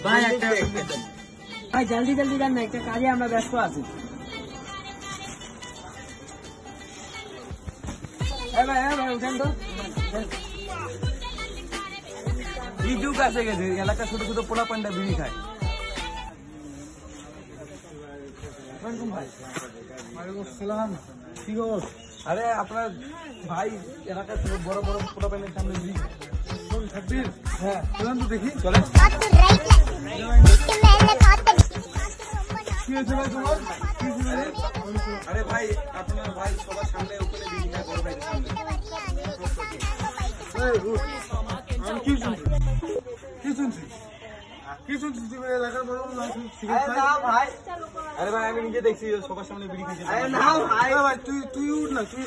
ভাই একটা ভাই জলদি জলদি যান না, একটা কাজে আমরা ব্যস্ত আছি। ভাই উঠেন তো। এই যুগ আসে গেছে, এলাকা ছোট ছোট পোলা পান্ডা বিড়ি খায়। আরে আপনার ভাই এলাকার বড় বড় পোলা পান্ডার সামনে বিড়ি খায়। হ্যাঁ চলেন তো দেখি। চলে আরে ভাই আপনার ভাই সবার সামনে ওখানে বিড়ি খায়, বড় ভাইয়ের সামনে। আরে ভাই আমি নিজে দেখছি সবার সামনে বিড়ি খাইছে। তুই উঠ না, তুই